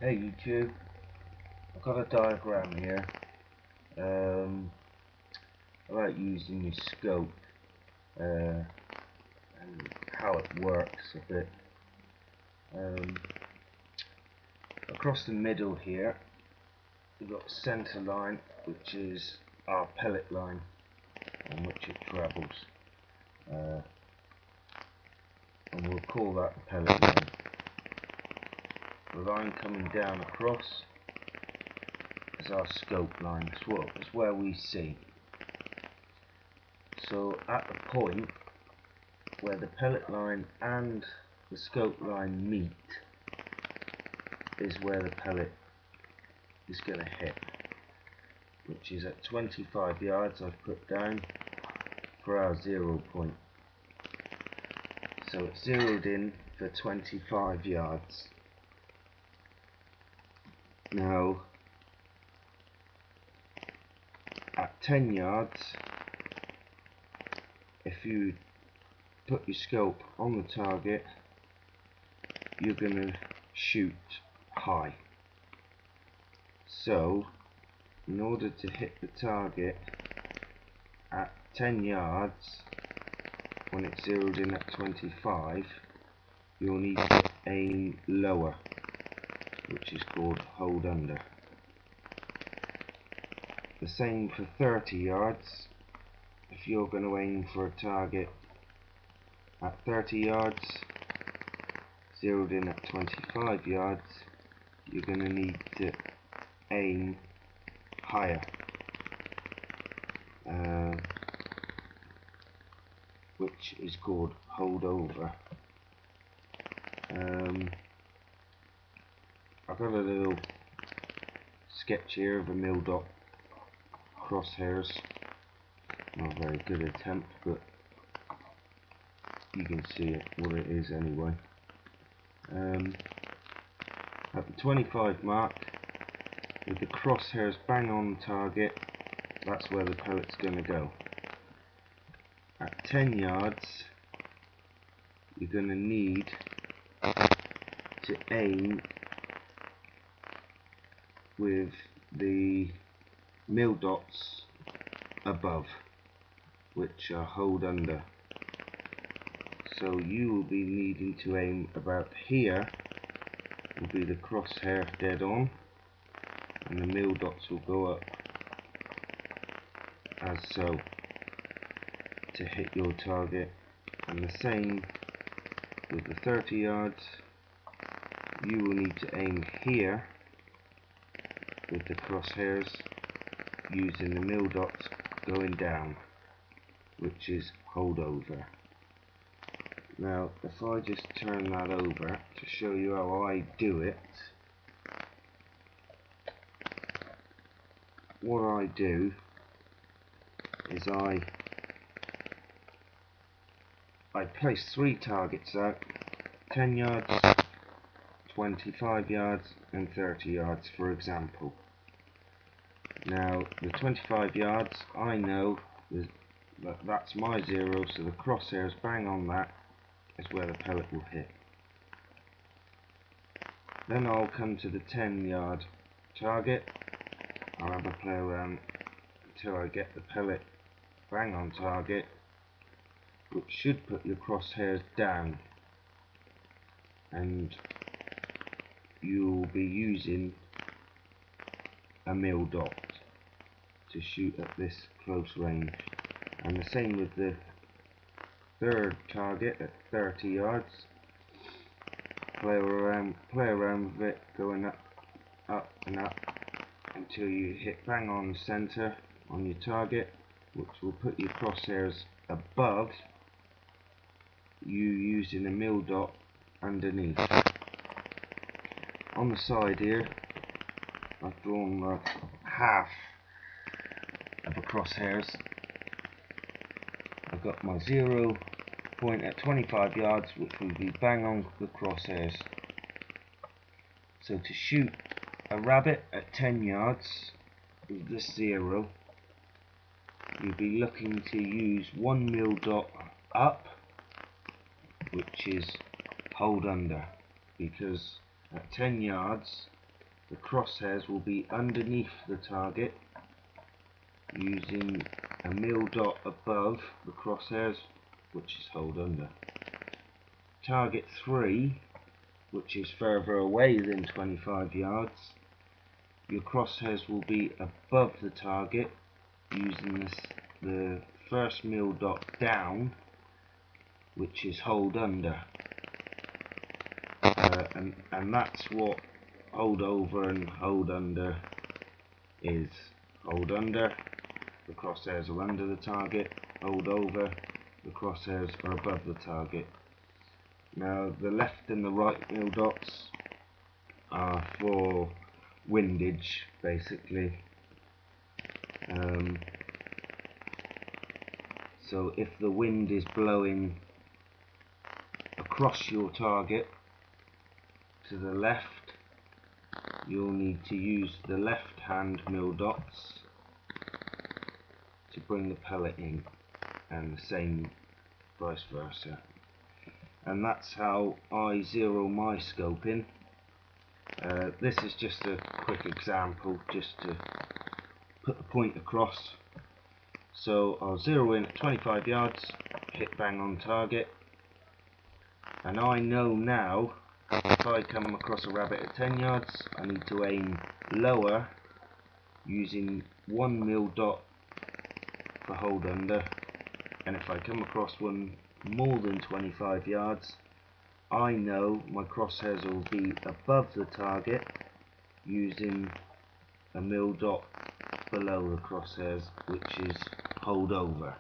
Hey YouTube, I've got a diagram here about using your scope and how it works a bit. Across the middle here we've got the centre line, which is our pellet line on which it travels, and we'll call that the pellet line. The line coming down across is our scope line. That's where we see. So at the point where the pellet line and the scope line meet is where the pellet is going to hit, which is at 25 yards I've put down for our 0 point. So it's zeroed in for 25 yards. Now at 10 yards, if you put your scope on the target, you're going to shoot high. So in order to hit the target at 10 yards when it's zeroed in at 25, you'll need to aim lower, which is called hold under. The same for 30 yards. If you're going to aim for a target at 30 yards, zeroed in at 25 yards, you're going to need to aim higher, which is called hold over. I've got a little sketch here of a mil dot crosshairs. Not a very good attempt, but you can see what it is anyway. At the 25 mark, with the crosshairs bang on target, that's where the pellet's going to go. At 10 yards, you're going to need to aim with the mil dots above, which are hold under. So you will be needing to aim about here, will be the crosshair dead on, and the mil dots will go up as so to hit your target. And the same with the 30 yards, you will need to aim here with the crosshairs using the mil dots going down, which is hold over. Now if I just turn that over to show you how I do it, what I do is I place 3 targets out, 10 yards, 25 yards and 30 yards for example. Now the 25 yards, I know that's my 0, so the crosshairs bang on that is where the pellet will hit. Then I'll come to the 10 yard target. I'll have a play around until I get the pellet bang on target, which should put your crosshairs down, and you'll be using a mil dot to shoot at this close range. And the same with the 3rd target at 30 yards. Play around with it, going up and up until you hit bang on center on your target, which will put your crosshairs above you using a mil dot underneath. On the side here, I've drawn half of the crosshairs. I've got my 0 point at 25 yards, which will be bang on the crosshairs. So to shoot a rabbit at 10 yards with this 0, you'll be looking to use 1 mil dot up, which is hold under, because at 10 yards the crosshairs will be underneath the target using a mil dot above the crosshairs, which is hold under. Target 3, which is further away than 25 yards, your crosshairs will be above the target using the first mil dot down, which is hold under. And that's what hold over and hold under is. Hold under, the crosshairs are under the target. Hold over, the crosshairs are above the target. Now the left and the right mil dots are for windage, basically. So if the wind is blowing across your target to the left, you'll need to use the left hand mil dots to bring the pellet in, and the same vice versa. And that's how I zero my scoping. This is just a quick example just to put the point across. So I'll zero in at 25 yards, hit bang on target, and I know now if I come across a rabbit at 10 yards I need to aim lower using 1 mil dot for hold under, and if I come across one more than 25 yards I know my crosshairs will be above the target using a mil dot below the crosshairs, which is hold over.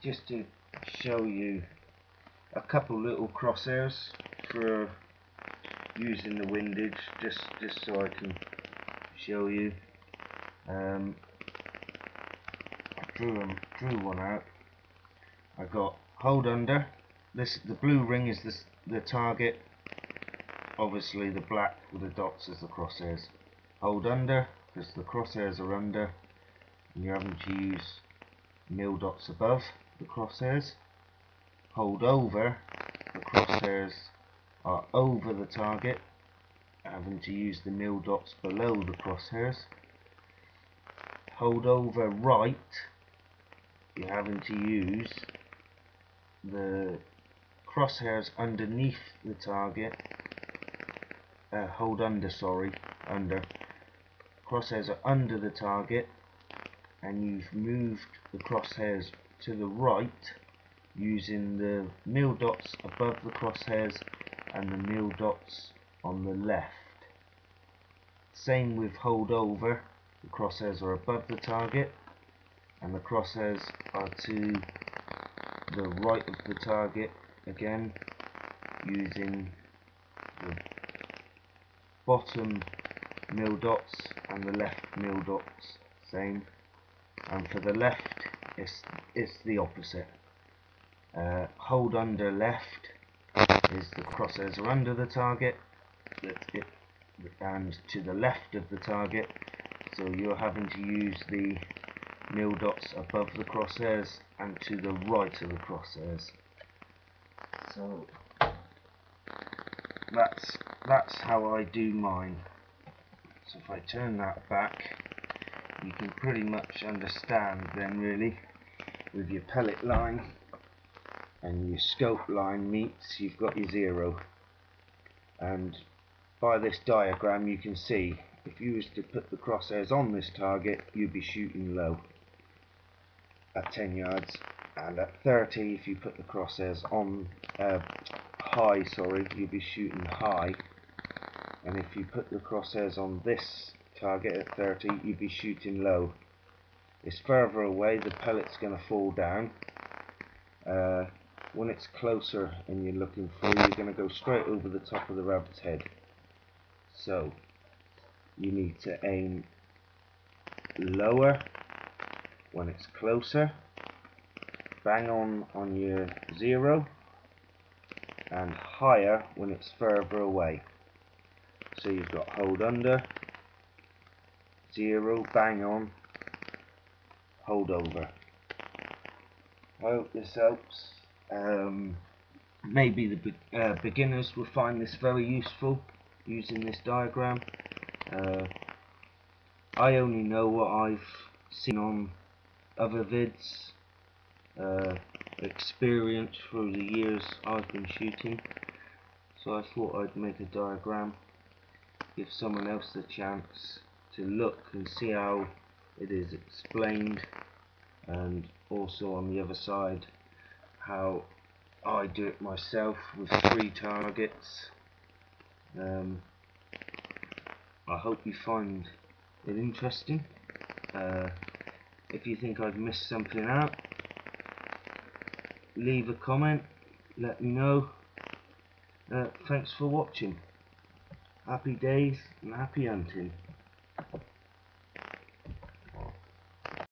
Just to show you a couple little crosshairs for using the windage, just so I can show you. I drew one out. I got hold under. The blue ring is the target. Obviously the black with the dots is the crosshairs. Hold under because the crosshairs are under, and you're having to use mil dots above the crosshairs. Hold over, the crosshairs are over the target, having to use the mil dots below the crosshairs. Hold over right, you're having to use the crosshairs underneath the target. Hold under, sorry, under. Crosshairs are under the target, and you've moved the crosshairs to the right using the mil dots above the crosshairs and the mil dots on the left. Same with hold over, the crosshairs are above the target and the crosshairs are to the right of the target again using the bottom mil dots and the left mil dots, same. And for the left it's the opposite. Hold under left is the crosshairs are under the target, and to the left of the target, so you're having to use the mil dots above the crosshairs and to the right of the crosshairs. So that's how I do mine. So if I turn that back, you can pretty much understand then really, with your pellet line and your scope line meets, you've got your zero. And by this diagram you can see if you was to put the crosshairs on this target you'd be shooting low at 10 yards, and at 30 if you put the crosshairs on high, sorry, you'd be shooting high, and if you put the crosshairs on this target at 30 you'd be shooting low. It's further away, the pellet's going to fall down. When it's closer and you're looking through, you're going to go straight over the top of the rabbit's head. So you need to aim lower when it's closer, bang on your zero, and higher when it's further away. So you've got hold under, zero, bang on, hold over. I hope this helps. Maybe the beginners will find this very useful. using this diagram. I only know what I've seen on other vids, experience through the years I've been shooting, so I thought I'd make a diagram, give someone else the chance to look and see how it is explained, and also on the other side how I do it myself with 3 targets. I hope you find it interesting. If you think I've missed something out, leave a comment, let me know. Thanks for watching. Happy days and happy hunting.